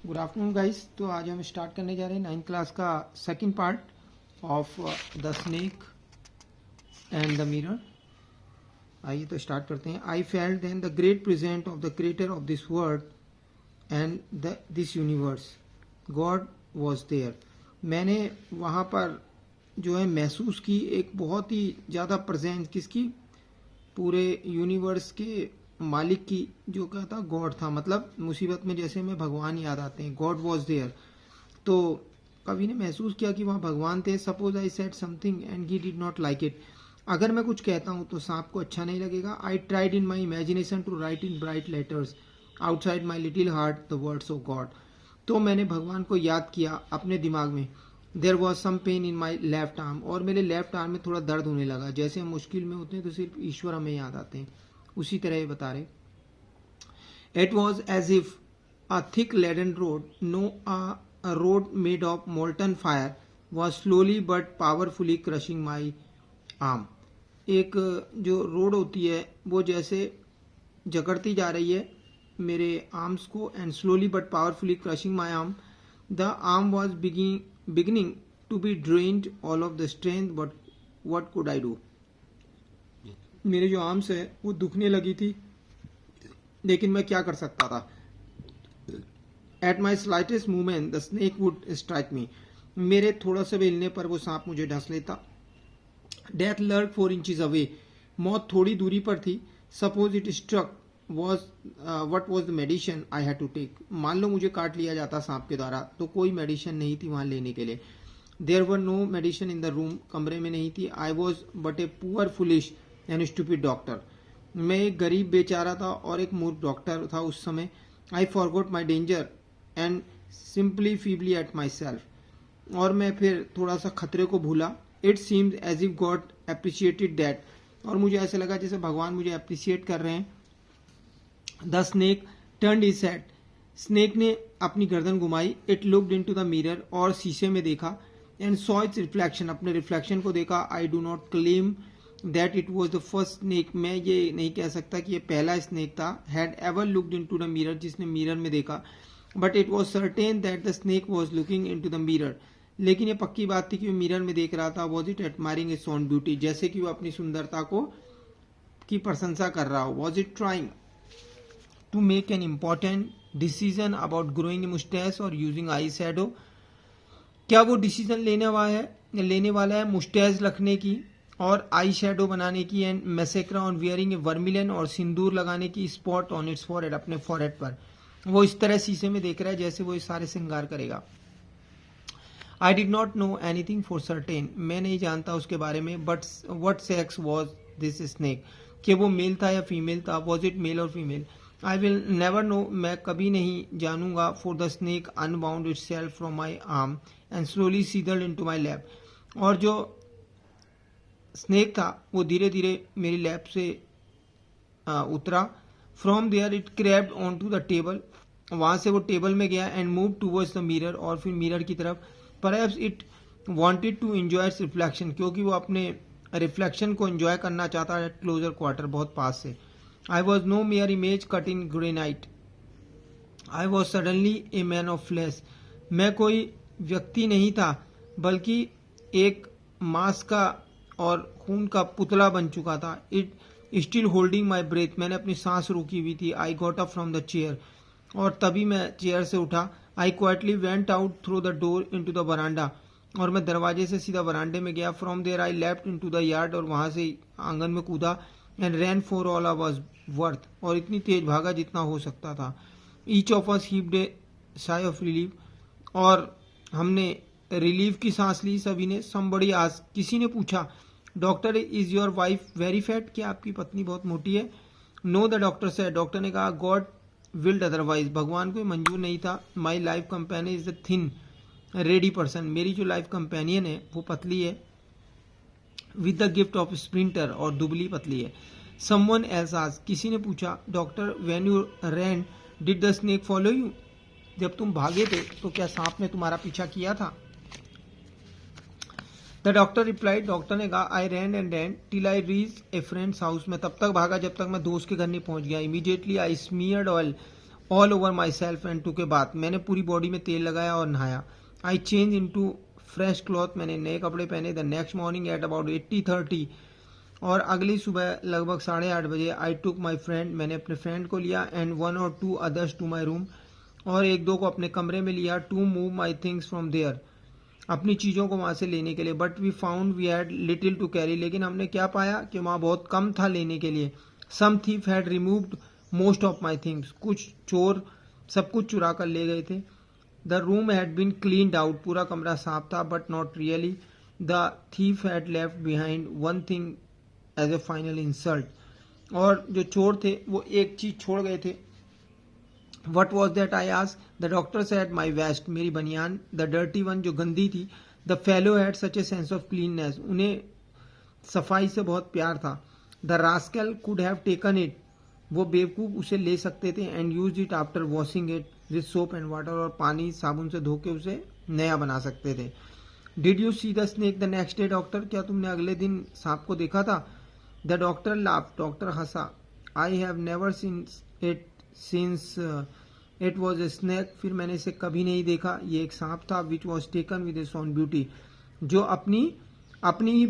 Good afternoon guys. तो आज हम स्टार्ट करने जा रहे हैं 9th क्लास का second part of the snake and the mirror. आइए तो स्टार्ट करते हैं। I felt then the great present of the creator of this world and this universe, God was there. मैंने वहाँ पर जो है महसूस की एक बहुत ही ज़्यादा प्रेजेंस किसकी, पूरे यूनिवर्स के मालिक की, जो क्या था, गॉड था। मतलब मुसीबत में जैसे हमें भगवान याद आते हैं, गॉड वॉज देयर। तो कवि ने महसूस किया कि वहाँ भगवान थे। Suppose I said something and he did not like it. अगर मैं कुछ कहता हूँ तो सांप को अच्छा नहीं लगेगा। I tried in my imagination to write in bright letters outside my little heart the words of God. तो मैंने भगवान को याद किया अपने दिमाग में। There was some pain in my left arm, और मेरे लेफ्ट आर्म में थोड़ा दर्द होने लगा। जैसे हम मुश्किल में होते हैं तो सिर्फ ईश्वर हमें याद आते हैं, उसी तरह ये बता रहे। It was as if a thick leaden rod, no a rod made of molten fire, was slowly but powerfully crushing my arm. एक जो रोड होती है वो जैसे जकड़ती जा रही है मेरे आर्म्स को, and slowly but powerfully crushing my arm. The arm was beginning to be drained all of the strength, but what could I do. मेरे जो आर्म्स है वो दुखने लगी थी, लेकिन मैं क्या कर सकता था। At my slightest movement the snake would strike मी। मेरे थोड़ा सा भी हिलने पर वो सांप मुझे डस लेता। डेथ लर्क 4 इंचेस अवे, मौत थोड़ी दूरी पर थी। Suppose it struck was what was the medicine I had to take. मान लो मुझे काट लिया जाता सांप के द्वारा, तो कोई मेडिसिन नहीं थी वहां लेने के लिए। There were no medicine in the room, कमरे में नहीं थी। I was but a poor foolish and stupid doctor. मैं एक गरीब बेचारा था और एक मूर्ख डॉक्टर था उस समय। I forgot my danger and simply feebly at myself, और मैं फिर थोड़ा सा खतरे को भूला। It seems as if God appreciated that, और मुझे ऐसा लगा जैसे भगवान मुझे अप्रिशिएट कर रहे हैं। The snake turned his head, snake ने अपनी गर्दन घुमाई। It looked into the mirror, और शीशे में देखा। एंड सॉ इट्स रिफ्लेक्शन, अपने रिफ्लेक्शन को देखा। I do not claim that it was the first snake, मैं ये नहीं कह सकता कि ये पहला स्नेक था, had ever looked into the mirror, जिसने मिरर में देखा। But it was certain that the snake was looking into the mirror, लेकिन ये पक्की बात थी कि वो मिरर में देख रहा था। Was it admiring its own beauty, जैसे कि वो अपनी सुंदरता को की प्रशंसा कर रहा हो। Was it trying to make an important decision about growing a moustache और यूजिंग आई शैडो, क्या वो डिसीजन लेने वाला है मुस्टैच रखने की और आई शेडो बनाने की, एंड मैसेक्रा ऑन वियरिंग ए वर्मिलन, और सिंदूर लगाने की, स्पॉट ऑन इट्स फॉरहेड, अपने फॉरहेड पर। वो इस तरह शीशे में देख रहा है जैसे वो इस सारे श्रृंगार करेगा। I did not know anything for certain, मैं नहीं जानता उसके बारे में। But what sex was this snake, कि वो मेल था या फीमेल था। वॉज इट मेल और female, I will never know, मैं कभी नहीं जानूंगा। For the snake unbound itself from my arm and slowly sidled into my lap, और जो स्नेक था वो धीरे धीरे मेरी लैप से उतरा। From there it crawled onto the table, वहां से वो टेबल में गया। And move towards the mirror, और फिर मिरर की तरफ। Perhaps it wanted to enjoy its reflection, क्योंकि वो अपने रिफ्लेक्शन को एंजॉय करना चाहता है क्लोजर क्वार्टर, बहुत पास से। I was no mere image cut in granite, I was suddenly a man of flesh, मैं कोई व्यक्ति नहीं था बल्कि एक मांस का और खून का पुतला बन चुका था। It still holding my breath, मैंने अपनी सांस रोकी हुई थी। I got up from the chair, और तभी मैं चेयर से उठा। I quietly went out through the door into the verandah, और मैं दरवाजे से सीधा बरांडे में गया। From there I leapt into the yard, और वहां से आंगन में कूदा। And ran for all I was worth, और इतनी तेज भागा जितना हो सकता था। Each of us heaved a sigh of relief, और हमने रिलीफ की सांस ली सभी ने। समबडी आस्क्ड, किसी ने पूछा, doctor is your wife very fat, क्या आपकी पत्नी बहुत मोटी है। Know the doctor said, doctor ने कहा, गॉड विल्ड अदरवाइज, भगवान को मंजूर नहीं था। My life companion is the thin ready person, मेरी जो लाइफ कंपेनियन है वो पतली है, with the gift of sprinter, और दुबली पतली है। समवन एल्स आस्क्ड, किसी ने पूछा, doctor when you ran did the snake follow you, जब तुम भागे थे तो क्या सांप ने तुम्हारा पीछा किया था। द डॉक्टर रिप्लाइड, डॉक्टर ने कहा, I ran and ran till I reach a friend's house, मैं तब तक भागा जब तक मैं दोस्त के घर नहीं पहुंच गया। Immediately I smeared oil all over myself and took a bath, मैंने पूरी बॉडी में तेल लगाया और नहाया. I change into fresh cloth, मैंने नए कपड़े पहने. The next morning at about 8:30, और अगली सुबह लगभग 8:30 बजे, आई टुक माई फ्रेंड, मैंने अपने फ्रेंड को लिया, and 1 or 2 others to my room, और 1-2 को अपने कमरे में लिया, to move my things from there, अपनी चीज़ों को वहाँ से लेने के लिए. But we found we had little to carry, लेकिन हमने क्या पाया कि वहाँ बहुत कम था लेने के लिए. Some thief had removed most of my things, कुछ चोर सब कुछ चुरा कर ले गए थे. The room had been cleaned out, पूरा कमरा साफ था, but not really. The thief had left behind one thing as a final insult, और जो चोर थे वो एक चीज छोड़ गए थे. What was that I asked. The doctor said my vest, मेरी बनियान. द डर्टी वन, जो गंदी थी. The fellow had such a sense of cleanness, उन्हें सफाई से बहुत प्यार था. The rascal could have taken it, वो बेवकूफ उसे ले सकते थे. And use it after washing it with soap and water, और पानी साबुन से धो के उसे नया बना सकते थे. Did you see the snake the next day doctor, क्या तुमने अगले दिन सांप को देखा था. The doctor laugh, doctor Hansa. I have never seen it since it was a snake, फिर मैंने इसे कभी नहीं देखा, ये एक सांप था. Which was taken with its own beauty, जो अपनी ही